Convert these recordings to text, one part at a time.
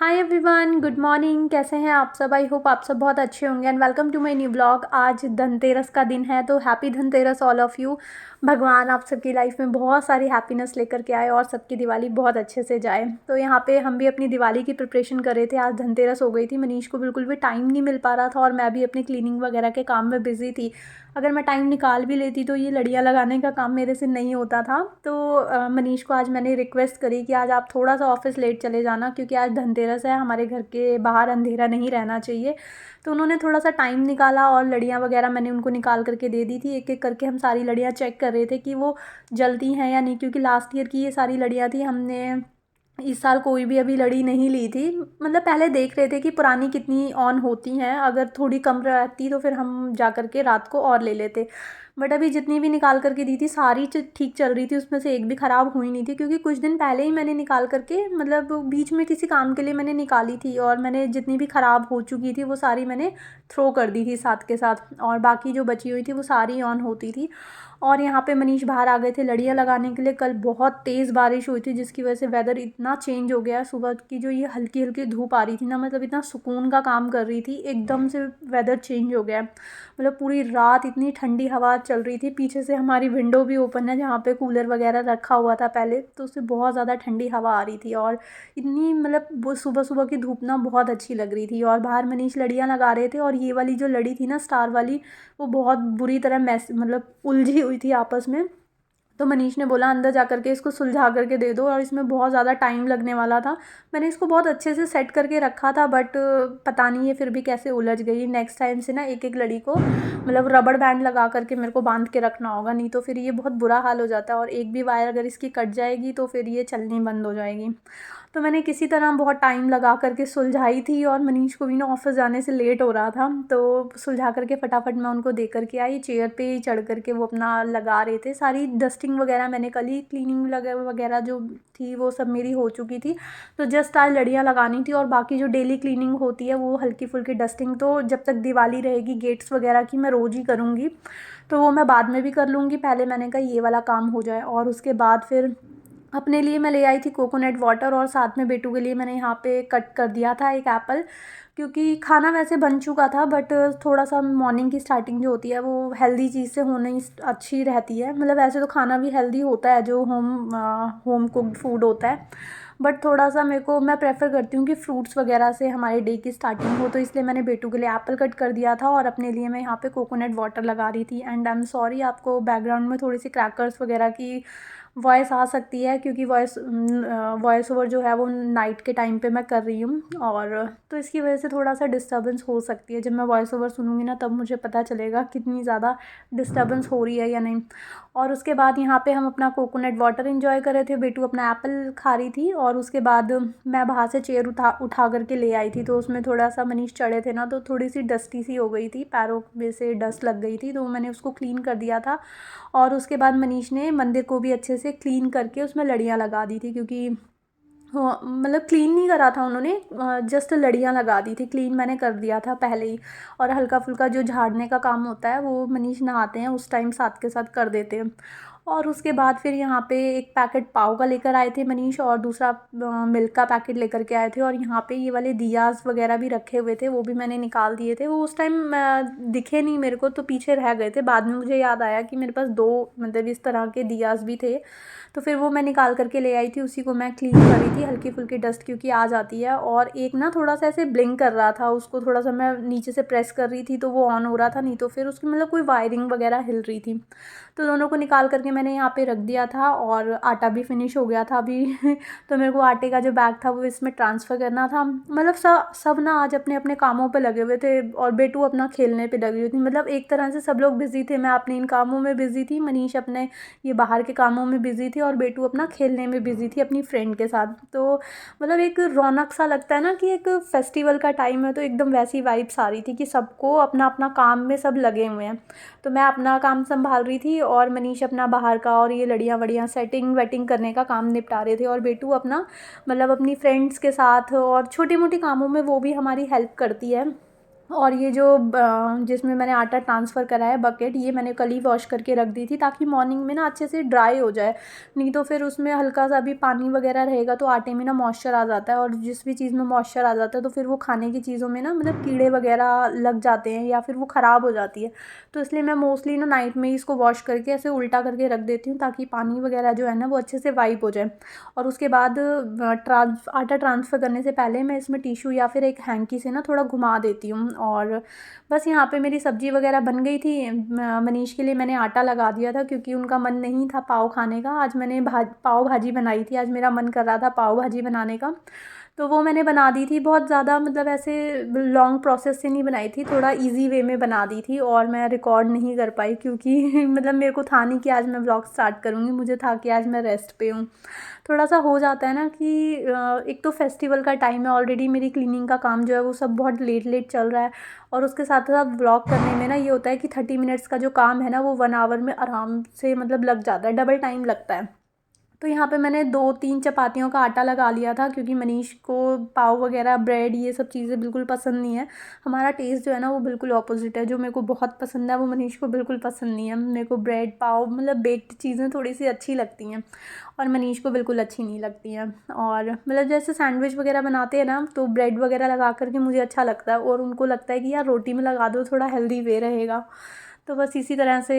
Hi everyone, good morning. कैसे हैं आप सब? आई होप आप सब बहुत अच्छे होंगे and welcome to my new blog. आज धनतेरस का दिन है तो happy Dhanteras all of you. भगवान आप सबकी लाइफ में बहुत सारी हैप्पीनेस लेकर के आए और सबकी दिवाली बहुत अच्छे से जाए। तो यहाँ पे हम भी अपनी दिवाली की प्रिपरेशन कर रहे थे। आज धनतेरस हो गई थी, मनीष को बिल्कुल भी टाइम नहीं मिल पा रहा था और मैं भी अपनी क्लीनिंग वगैरह के काम में बिज़ी थी। अगर मैं टाइम निकाल भी लेती तो ये लड़ियाँ लगाने का काम मेरे से नहीं होता था। तो मनीष को आज मैंने रिक्वेस्ट करी कि आज आप थोड़ा सा ऑफिस लेट चले जाना, क्योंकि आज धनतेरस है, हमारे घर के बाहर अंधेरा नहीं रहना चाहिए। तो उन्होंने थोड़ा सा टाइम निकाला और लड़ियाँ वगैरह मैंने उनको निकाल करके दे दी थी। एक एक करके हम सारी लड़ियाँ चेक कर रहे थे कि वो जलती हैं या नहीं, क्योंकि लास्ट ईयर की ये सारी लड़ियाँ थी। हमने इस साल कोई भी अभी लड़ी नहीं ली थी। मतलब पहले देख रहे थे कि पुरानी कितनी ऑन होती हैं, अगर थोड़ी कम रहती तो फिर हम जा कर के रात को और ले लेते। बट अभी जितनी भी निकाल करके दी थी सारी ठीक चल रही थी, उसमें से एक भी ख़राब हुई नहीं थी, क्योंकि कुछ दिन पहले ही मैंने निकाल करके, मतलब बीच में किसी काम के लिए मैंने निकाली थी और मैंने जितनी भी ख़राब हो चुकी थी वो सारी मैंने थ्रो कर दी थी साथ के साथ, और बाकी जो बची हुई थी वो सारी ऑन होती थी। और यहाँ पे मनीष बाहर आ गए थे लड़ियाँ लगाने के लिए। कल बहुत तेज़ बारिश हुई थी जिसकी वजह से वेदर इतना चेंज हो गया। सुबह की जो ये हल्की हल्की धूप आ रही थी ना, मतलब इतना सुकून का काम कर रही थी, एकदम से वेदर चेंज हो गया। मतलब पूरी रात इतनी ठंडी हवा चल रही थी। पीछे से हमारी विंडो भी ओपन है जहाँ पे कूलर वगैरह रखा हुआ था पहले, तो उससे बहुत ज़्यादा ठंडी हवा आ रही थी और इतनी, मतलब वो सुबह सुबह की धूप ना बहुत अच्छी लग रही थी। और बाहर मनीष लड़ियाँ लगा रहे थे और ये वाली जो लड़ी थी ना, स्टार वाली, वो बहुत बुरी तरह मैस मतलब उलझी हुई थी आपस में। तो मनीष ने बोला अंदर जा करके इसको सुलझा करके दे दो, और इसमें बहुत ज़्यादा टाइम लगने वाला था। मैंने इसको बहुत अच्छे से सेट करके रखा था, बट पता नहीं ये फिर भी कैसे उलझ गई। नेक्स्ट टाइम से ना एक एक लड़ी को मतलब रबड़ बैंड लगा करके मेरे को बांध के रखना होगा, नहीं तो फिर ये बहुत बुरा हाल हो जाता है और एक भी वायर अगर इसकी कट जाएगी तो फिर ये चलनी बंद हो जाएगी। तो मैंने किसी तरह बहुत टाइम लगा करके सुलझाई थी, और मनीष को भी ना ऑफिस जाने से लेट हो रहा था, तो सुलझा करके फटाफट मैं उनको दे करके आई। चेयर पे ही चढ़ करके वो अपना लगा रहे थे। सारी डस्टिंग वगैरह मैंने कल ही, क्लीनिंग वगैरह जो थी वो सब मेरी हो चुकी थी। तो जस्ट आज लड़ियाँ लगानी थी, और बाकी जो डेली क्लीनिंग होती है वो हल्की फुल्की डस्टिंग तो जब तक दिवाली रहेगी गेट्स वगैरह की मैं रोज़ ही करूँगी, तो वो मैं बाद में भी कर लूँगी। पहले मैंने कहा ये वाला काम हो जाए, और उसके बाद फिर अपने लिए मैं ले आई थी कोकोनट वाटर, और साथ में बेटू के लिए मैंने यहाँ पे कट कर दिया था एक एप्पल, क्योंकि खाना वैसे बन चुका था बट थोड़ा सा मॉर्निंग की स्टार्टिंग जो होती है वो हेल्दी चीज़ से होनी अच्छी रहती है। मतलब वैसे तो खाना भी हेल्दी होता है जो होम कुक्ड फूड होता है, बट थोड़ा सा मैं प्रेफर करती हूँ कि फ्रूट्स वगैरह से हमारे डे की स्टार्टिंग हो, तो इसलिए मैंने बेटू के लिए एप्पल कट कर दिया था और अपने लिए मैं यहाँ पे कोकोनट वाटर लगा रही थी। एंड आई एम सॉरी, आपको बैकग्राउंड में थोड़ी सी क्रैकर्स वगैरह की वॉइस आ सकती है, क्योंकि वॉइस ओवर जो है वो नाइट के टाइम पे मैं कर रही हूँ, और तो इसकी वजह से थोड़ा सा डिस्टर्बेंस हो सकती है। जब मैं वॉइस ओवर सुनूंगी ना तब मुझे पता चलेगा कितनी ज़्यादा डिस्टर्बेंस हो रही है या नहीं। और उसके बाद यहाँ पे हम अपना कोकोनट वाटर एंजॉय कर रहे थे, बेटू अपना एप्पल खा रही थी, और उसके बाद मैं बाहर से चेयर उठा उठा करके ले आई थी, तो उसमें थोड़ा सा मनीष चढ़े थे ना, तो थोड़ी सी डस्टी सी हो गई थी, पैरों में से डस्ट लग गई थी, तो मैंने उसको क्लीन कर दिया था। और उसके बाद मनीष ने मंदिर को भी अच्छे से क्लीन करके उसमें लड़ियाँ लगा दी थी, क्योंकि हाँ, मतलब क्लीन नहीं करा था उन्होंने, जस्ट लड़ियाँ लगा दी थी। क्लीन मैंने कर दिया था पहले ही, और हल्का फुल्का जो झाड़ने का काम होता है वो मनीष नहाते हैं उस टाइम साथ के साथ कर देते हैं। और उसके बाद फिर यहाँ पे एक पैकेट पाव का लेकर आए थे मनीष, और दूसरा मिल्क का पैकेट लेकर के आए थे, और यहाँ पे ये वाले दियाज़ वगैरह भी रखे हुए थे, वो भी मैंने निकाल दिए थे। वो उस टाइम दिखे नहीं मेरे को, तो पीछे रह गए थे। बाद में मुझे याद आया कि मेरे पास दो, मतलब इस तरह के दियाज़ भी थे, तो फिर वो मैं निकाल करके ले आई थी। उसी को मैं क्लीन कर रही थी, हल्की फुल्की डस्ट क्योंकि आ जाती है। और एक ना थोड़ा सा ऐसे ब्लिंक कर रहा था, उसको थोड़ा सा मैं नीचे से प्रेस कर रही थी तो वो ऑन हो रहा था, नहीं तो फिर उसकी मतलब कोई वायरिंग वगैरह हिल रही थी। तो दोनों को निकाल करके मैंने यहाँ पे रख दिया था, और आटा भी फिनिश हो गया था अभी तो मेरे को आटे का जो बैग था वो इसमें ट्रांसफ़र करना था। मतलब सब ना आज अपने अपने कामों पे लगे हुए थे, और बेटू अपना खेलने पे लगी हुई थी। मतलब एक तरह से सब लोग बिज़ी थे, मैं अपने इन कामों में बिज़ी थी, मनीष अपने ये बाहर के कामों में बिज़ी थी, और बेटू अपना खेलने में बिज़ी थी अपनी फ्रेंड के साथ। तो मतलब एक रौनक सा लगता है ना कि एक फेस्टिवल का टाइम है, तो एकदम वैसी वाइब्स आ रही थी कि सबको अपना अपना काम में सब लगे हुए हैं। तो मैं अपना काम संभाल रही थी और मनीष अपना बाहर का और ये लड़ियाँ वड़ियाँ सेटिंग वेटिंग करने का काम निपटा रहे थे, और बेटू अपना मतलब अपनी फ्रेंड्स के साथ और छोटी मोटी कामों में वो भी हमारी हेल्प करती है। और ये जो जिसमें मैंने आटा ट्रांसफ़र करा है बकेट, ये मैंने कल ही वॉश करके रख दी थी ताकि मॉर्निंग में ना अच्छे से ड्राई हो जाए। नहीं तो फिर उसमें हल्का सा भी पानी वगैरह रहेगा तो आटे में ना मॉइस्चर आ जाता है, और जिस भी चीज़ में मॉइस्चर आ जाता है तो फिर वो खाने की चीज़ों में ना मतलब कीड़े वगैरह लग जाते हैं या फिर वो ख़राब हो जाती है। तो इसलिए मैं मोस्टली ना नाइट में ही इसको वॉश करके ऐसे उल्टा करके रख देती हूँ ताकि पानी वगैरह जो है ना वो अच्छे से वाइप हो जाए। और उसके बाद आटा ट्रांसफ़र करने से पहले मैं इसमें टिश्यू या फिर एक हैंकी से ना थोड़ा घुमा देती हूँ। और बस यहाँ पे मेरी सब्ज़ी वगैरह बन गई थी। मनीष के लिए मैंने आटा लगा दिया था क्योंकि उनका मन नहीं था पाव खाने का। आज मैंने पाव भाजी बनाई थी, आज मेरा मन कर रहा था पाव भाजी बनाने का, तो वो मैंने बना दी थी। बहुत ज़्यादा मतलब ऐसे लॉन्ग प्रोसेस से नहीं बनाई थी, थोड़ा इजी वे में बना दी थी, और मैं रिकॉर्ड नहीं कर पाई क्योंकि मतलब मेरे को था नहीं कि आज मैं व्लॉग स्टार्ट करूँगी, मुझे था कि आज मैं रेस्ट पे हूँ। थोड़ा सा हो जाता है ना कि एक तो फेस्टिवल का टाइम है, ऑलरेडी मेरी क्लीनिंग का काम जो है वो सब बहुत लेट लेट चल रहा है, और उसके साथ साथ व्लॉग करने में ना ये होता है कि 30 मिनट्स का जो काम है ना वो 1 आवर में आराम से मतलब लग जाता है, डबल टाइम लगता है। तो यहाँ पे मैंने 2-3 चपातियों का आटा लगा लिया था क्योंकि मनीष को पाव वगैरह ब्रेड ये सब चीज़ें बिल्कुल पसंद नहीं है। हमारा टेस्ट जो है ना वो बिल्कुल ऑपोजिट है, जो मेरे को बहुत पसंद है वो मनीष को बिल्कुल पसंद नहीं है। मेरे को ब्रेड पाव मतलब बेक्ड चीज़ें थोड़ी सी अच्छी लगती हैं और मनीष को बिल्कुल अच्छी नहीं लगती हैं। और मतलब जैसे सैंडविच वगैरह बनाते हैं ना तो ब्रेड वगैरह लगा करके मुझे अच्छा लगता है, और उनको लगता है कि यार रोटी में लगा दो, थोड़ा हेल्दी वे रहेगा। तो बस इसी तरह से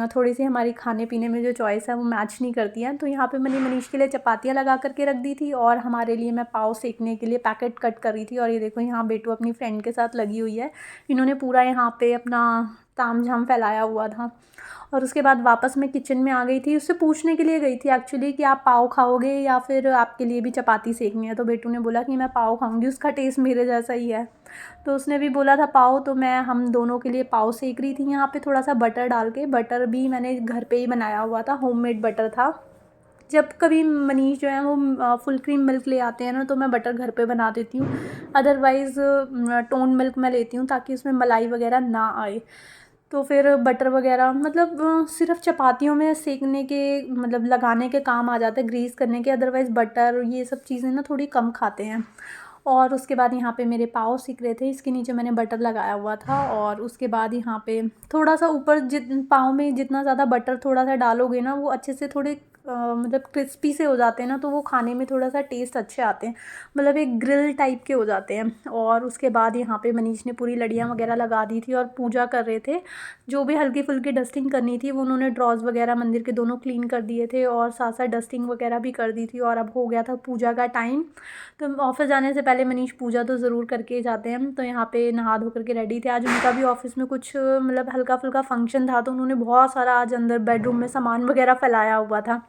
थोड़ी-सी हमारी खाने-पीने में जो चॉइस है वो मैच नहीं करती है। तो यहाँ पे मैंने मनीष के लिए चपातियाँ लगा कर के रख दी थी, और हमारे लिए मैं पाव सेकने के लिए पैकेट कट कर रही थी। और ये देखो यहाँ बेटू अपनी फ्रेंड के साथ लगी हुई है। इन्होंने पूरा यहाँ पे अपना तामझाम फैलाया हुआ था। और उसके बाद वापस मैं किचन में आ गई थी, उससे पूछने के लिए गई थी एक्चुअली कि आप पाव खाओगे या फिर आपके लिए भी चपाती सेकनी है। तो बेटू ने बोला कि मैं पाव खाऊंगी, उसका टेस्ट मेरे जैसा ही है, तो उसने भी बोला था पाव, तो मैं हम दोनों के लिए पाव सेक रही थी। यहाँ पे थोड़ा सा बटर डाल के, बटर भी मैंने घर पे ही बनाया हुआ था, होममेड बटर था। जब कभी मनीष जो है वो फुल क्रीम मिल्क ले आते हैं ना तो मैं बटर घर पे बना देती हूँ, अदरवाइज़ टोन मिल्क मैं लेती हूँ ताकि उसमें मलाई वगैरह ना आए। तो फिर बटर वगैरह मतलब सिर्फ़ चपातियों में सेकने के मतलब लगाने के काम आ जाता है, ग्रीस करने के, अदरवाइज़ बटर ये सब चीज़ें ना थोड़ी कम खाते हैं। और उसके बाद यहाँ पे मेरे पाव सिक रहे थे, इसके नीचे मैंने बटर लगाया हुआ था। और उसके बाद यहाँ पे थोड़ा सा ऊपर पाव में जितना ज़्यादा बटर थोड़ा सा डालोगे ना वो अच्छे से थोड़े मतलब क्रिस्पी से हो जाते हैं ना, तो वो खाने में थोड़ा सा टेस्ट अच्छे आते हैं, मतलब एक ग्रिल टाइप के हो जाते हैं। और उसके बाद यहाँ पे मनीष ने पूरी लड़ियाँ वगैरह लगा दी थी और पूजा कर रहे थे। जो भी हल्की फुल्की डस्टिंग करनी थी वो उन्होंने ड्रॉज वगैरह मंदिर के दोनों क्लीन कर दिए थे, और साथ साथ डस्टिंग वगैरह भी कर दी थी। और अब हो गया था पूजा का टाइम, तो ऑफ़िस जाने से पहले मनीष पूजा तो ज़रूर करके ही जाते हैं। तो यहाँ पे नहा धो करके रेडी थे, आज उनका भी ऑफ़िस में कुछ मतलब हल्का फुल्का फंक्शन था, तो उन्होंने बहुत सारा आज अंदर बेडरूम में सामान वगैरह फैलाया हुआ था।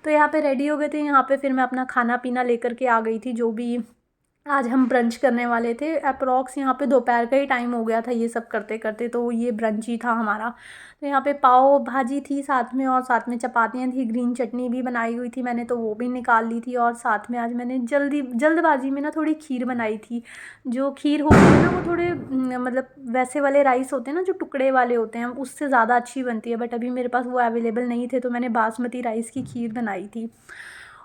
तो यहाँ पे रेडी हो गए थे। यहाँ पे फिर मैं अपना खाना पीना लेकर के आ गई थी, जो भी आज हम ब्रंच करने वाले थे। अप्रॉक्स यहाँ पे दोपहर का ही टाइम हो गया था ये सब करते करते, तो ये ब्रंच ही था हमारा। तो यहाँ पे पाव भाजी थी साथ में, और साथ में चपातियाँ थी, ग्रीन चटनी भी बनाई हुई थी मैंने, तो वो भी निकाल ली थी। और साथ में आज मैंने जल्दबाजी में ना थोड़ी खीर बनाई थी। जो खीर होती है ना वो थोड़े मतलब वैसे वाले राइस होते हैं ना जो टुकड़े वाले होते हैं, उससे ज़्यादा अच्छी बनती है, बट अभी मेरे पास वो अवेलेबल नहीं थे, तो मैंने बासमती राइस की खीर बनाई थी।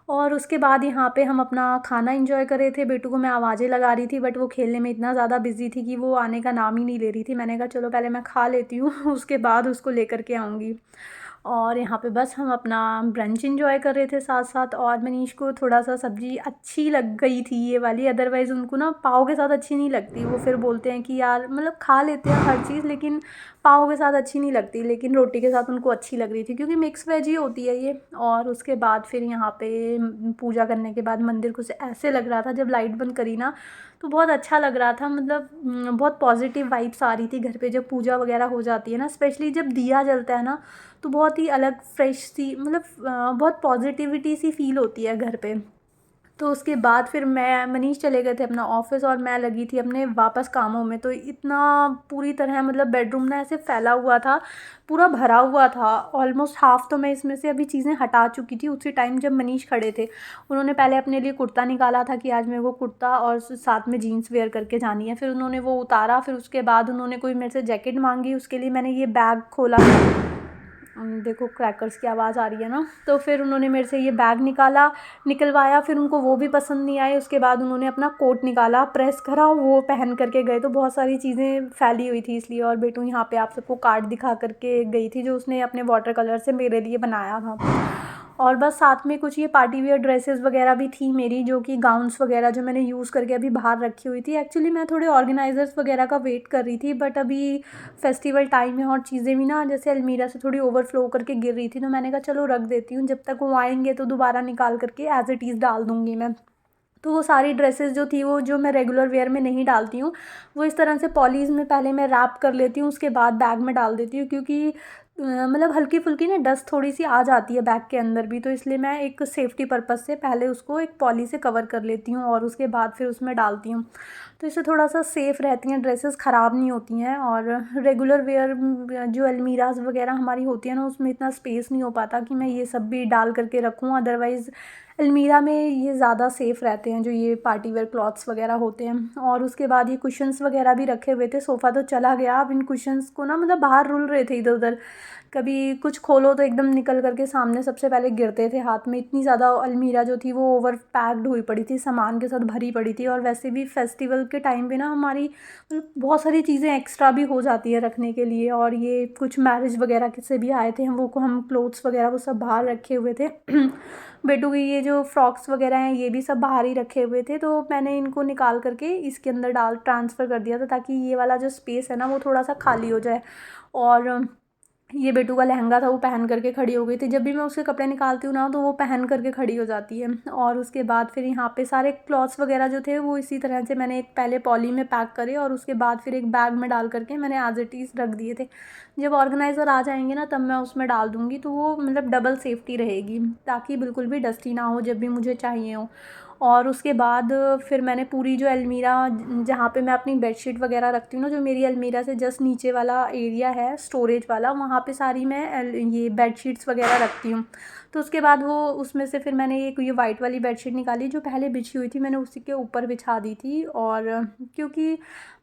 और उसके बाद यहाँ पे हम अपना खाना एंजॉय कर रहे थे। बेटू को मैं आवाज़ें लगा रही थी, बट वो खेलने में इतना ज़्यादा बिज़ी थी कि वो आने का नाम ही नहीं ले रही थी। मैंने कहा चलो पहले मैं खा लेती हूँ उसके बाद उसको लेकर के आऊँगी। और यहाँ पे बस हम अपना ब्रंच एंजॉय कर रहे थे साथ साथ। और मनीष को थोड़ा सा सब्ज़ी अच्छी लग गई थी ये वाली, अदरवाइज़ उनको ना पाव के साथ अच्छी नहीं लगती। वो फिर बोलते हैं कि यार मतलब खा लेते हैं हर चीज़, लेकिन पाव के साथ अच्छी नहीं लगती, लेकिन रोटी के साथ उनको अच्छी लग रही थी क्योंकि मिक्स वेज ही होती है ये। और उसके बाद फिर यहाँ पे पूजा करने के बाद मंदिर कुछ ऐसे लग रहा था, जब लाइट बंद करी ना तो बहुत अच्छा लग रहा था, मतलब बहुत पॉजिटिव वाइब्स आ रही थी घर पे जब पूजा वगैरह हो जाती है ना, स्पेशली जब दिया जलता है ना तो बहुत ही अलग फ्रेश सी मतलब बहुत पॉजिटिविटी सी फील होती है घर पे। तो उसके बाद फिर मैं मनीष चले गए थे अपना ऑफ़िस, और मैं लगी थी अपने वापस कामों में। तो इतना पूरी तरह मतलब बेडरूम ना ऐसे फैला हुआ था, पूरा भरा हुआ था, ऑलमोस्ट हाफ़ तो मैं इसमें से अभी चीज़ें हटा चुकी थी उसी टाइम जब मनीष खड़े थे। उन्होंने पहले अपने लिए कुर्ता निकाला था कि आज मेरे को कुर्ता और साथ में जीन्स वेयर करके जानी है, फिर उन्होंने वो उतारा। फिर उसके बाद उन्होंने कोई मेरे से जैकेट मांगी, उसके लिए मैंने ये बैग खोला देखो क्रैकर्स की आवाज़ आ रही है ना। तो फिर उन्होंने मेरे से ये बैग निकलवाया, फिर उनको वो भी पसंद नहीं आए। उसके बाद उन्होंने अपना कोट निकाला, प्रेस करा, वो पहन करके गए। तो बहुत सारी चीज़ें फैली हुई थी इसलिए। और बेटू यहाँ पे आप सबको कार्ड दिखा करके गई थी जो उसने अपने वाटर कलर से मेरे लिए बनाया था। और बस साथ में कुछ ये पार्टी वियर ड्रेसेस वगैरह भी थी मेरी, जो कि गाउन्स वगैरह जो मैंने यूज़ करके अभी बाहर रखी हुई थी। एक्चुअली मैं थोड़े ऑर्गेनाइज़र्स वगैरह का वेट कर रही थी, बट अभी फेस्टिवल टाइम है और चीज़ें भी ना जैसे अलमीरा से थोड़ी ओवरफ्लो करके गिर रही थी। तो मैंने कहा चलो रख देती हूँ, जब तक वो आएंगे तो दोबारा निकाल करके एज इट इज़ डाल दूँगी मैं। तो वो सारी ड्रेसेस जो थी, वो जो मैं रेगुलर वेयर में नहीं डालती हूँ, वो इस तरह से पॉलीज में पहले मैं रैप कर लेती हूँ, उसके बाद बैग में डाल देती हूँ। क्योंकि मतलब हल्की फुल्की ना डस्ट थोड़ी सी आ जाती है बैग के अंदर भी। तो इसलिए मैं एक सेफ़्टी पर्पज़ से पहले उसको एक पॉली से कवर कर लेती हूँ और उसके बाद फिर उसमें डालती हूँ। तो इससे थोड़ा सा सेफ़ रहती हैं ड्रेसेस, ख़राब नहीं होती हैं। और रेगुलर वेयर जो अलमीराज वगैरह हमारी होती है ना, उसमें इतना स्पेस नहीं हो पाता कि मैं ये सब भी डाल करके रखूँ। अदरवाइज़ अलमीरा में ये ज़्यादा सेफ़ रहते हैं जो ये पार्टी वेयर क्लॉथ्स वगैरह होते हैं। और उसके बाद ये कुशन्स वगैरह भी रखे हुए थे। सोफ़ा तो चला गया, अब इन कुशन्स को ना मतलब बाहर रुल रहे थे इधर उधर। कभी कुछ खोलो तो एकदम निकल करके सामने सबसे पहले गिरते थे हाथ में। इतनी ज़्यादा अलमीरा जो थी वो ओवर पैक्ड हुई पड़ी थी, सामान के साथ भरी पड़ी थी। और वैसे भी फेस्टिवल के टाइम पे ना हमारी मतलब बहुत सारी चीज़ें एक्स्ट्रा भी हो जाती है रखने के लिए। और ये कुछ मैरिज वगैरह के से भी आए थे, वो को हम क्लोथ्स वगैरह वो सब बाहर रखे हुए थे। बेटू की ये जो फ्रॉक्स वगैरह हैं ये भी सब बाहर ही रखे हुए थे। तो मैंने इनको निकाल करके इसके अंदर डाल ट्रांसफ़र कर दिया था, ताकि ये वाला जो स्पेस है ना वो थोड़ा सा खाली हो जाए। और ये बेटू का लहंगा था, वो पहन करके खड़ी हो गई थी। जब भी मैं उसके कपड़े निकालती हूँ ना तो वो पहन करके खड़ी हो जाती है। और उसके बाद फिर यहाँ पे सारे क्लॉथ्स वगैरह जो थे वो इसी तरह से मैंने एक पहले पॉली में पैक करे और उसके बाद फिर एक बैग में डाल करके मैंने एज इट इज़ रख दिए थे। जब ऑर्गेनाइज़र आ जाएंगे ना तब मैं उसमें डाल दूँगी, तो वो मतलब डबल सेफ्टी रहेगी, ताकि बिल्कुल भी डस्टी ना हो जब भी मुझे चाहिए हो। और उसके बाद फिर मैंने पूरी जो अलमीरा जहाँ पे मैं अपनी बेडशीट वगैरह रखती हूँ ना, जो मेरी अलमीरा से जस्ट नीचे वाला एरिया है स्टोरेज वाला, वहाँ पे सारी मैं ये बेडशीट्स वगैरह रखती हूँ। तो उसके बाद वो उसमें से फिर मैंने एक ये वाइट वाली बेडशीट निकाली जो पहले बिछी हुई थी, मैंने उसी के ऊपर बिछा दी थी। और क्योंकि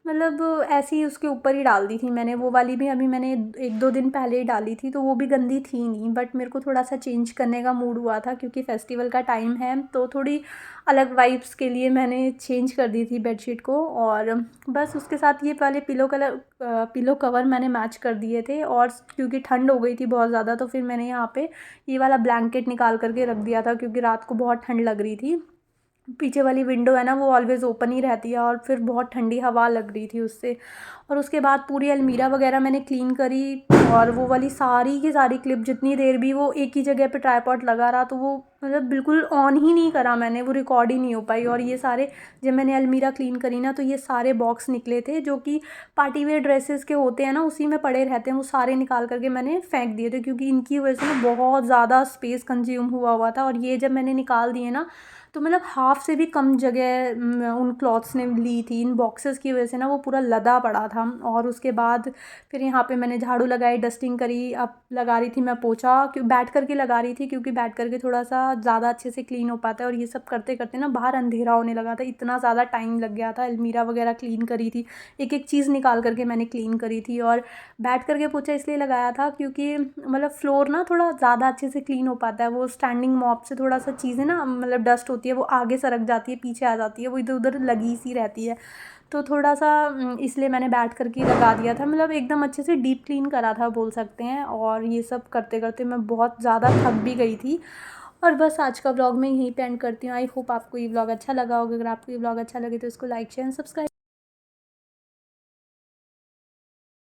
मतलब ऐसे ही उसके ऊपर ही डाल दी थी मैंने। वो वाली भी अभी मैंने 1-2 दिन पहले ही डाली थी, तो वो भी गंदी थी नहीं। बट मेरे को थोड़ा सा चेंज करने का मूड हुआ था, क्योंकि फेस्टिवल का टाइम है तो थोड़ी अलग वाइब्स के लिए मैंने चेंज कर दी थी बेडशीट को। और बस उसके साथ ये वाले पिलो कवर मैंने मैच कर दिए थे। और क्योंकि ठंड हो गई थी बहुत ज़्यादा, तो फिर मैंने यहाँ पे ये वाला ब्लैंकेट निकाल करके रख दिया था, क्योंकि रात को बहुत ठंड लग रही थी। पीछे वाली विंडो है ना वो ऑलवेज़ ओपन ही रहती है, और फिर बहुत ठंडी हवा लग रही थी उससे। और उसके बाद पूरी अलमीरा वगैरह मैंने क्लीन करी। और वो वाली सारी की सारी क्लिप, जितनी देर भी वो एक ही जगह पे ट्राईपॉड लगा रहा, तो वो मतलब बिल्कुल ऑन ही नहीं करा मैंने, वो रिकॉर्ड ही नहीं हो पाई। और ये सारे जब मैंने अलमीरा क्लीन करी ना, तो ये सारे बॉक्स निकले थे जो कि पार्टी वेयर ड्रेसेस के होते हैं ना, उसी में पड़े रहते हैं। वो सारे निकाल करके मैंने फेंक दिए थे, क्योंकि इनकी वजह से ना बहुत ज़्यादा स्पेस कंज्यूम हुआ था। और ये जब मैंने निकाल दिए ना, तो मतलब हाफ़ से भी कम जगह उन क्लॉथ्स ने ली थी। इन बॉक्सेस की वजह से ना वो पूरा लदा पड़ा था। और उसके बाद फिर यहाँ पे मैंने झाड़ू लगाई, डस्टिंग करी। अब लगा रही थी मैं पोछा, क्यों बैठ करके लगा रही थी, क्योंकि बैठ करके थोड़ा सा ज़्यादा अच्छे से क्लीन हो पाता है। और ये सब करते करते ना बाहर अंधेरा होने लगा था, इतना ज़्यादा टाइम लग गया था। अलमीरा वगैरह क्लीन करी थी, एक एक चीज़ निकाल करके मैंने क्लीन करी थी। और बैठ करके पोछा इसलिए लगाया था क्योंकि मतलब फ्लोर ना थोड़ा ज़्यादा अच्छे से क्लीन हो पाता है। वो स्टैंडिंग मॉप से थोड़ा सा चीज़ें ना मतलब डस्ट होती है वो आगे सरक जाती है, पीछे आ जाती है, वो इधर उधर लगी सी रहती है। तो थोड़ा सा इसलिए मैंने बैठ कर के लगा दिया था, मतलब एकदम अच्छे से डीप क्लीन करा था बोल सकते हैं। और ये सब करते करते मैं बहुत ज़्यादा थक भी गई थी। और बस आज का व्लॉग मैं यहीं पे एंड करती हूँ। आई होप आपको ये व्लॉग अच्छा लगा होगा। अगर आपको ये व्लॉग अच्छा लगे तो इसको लाइक शेयर एंड सब्सक्राइब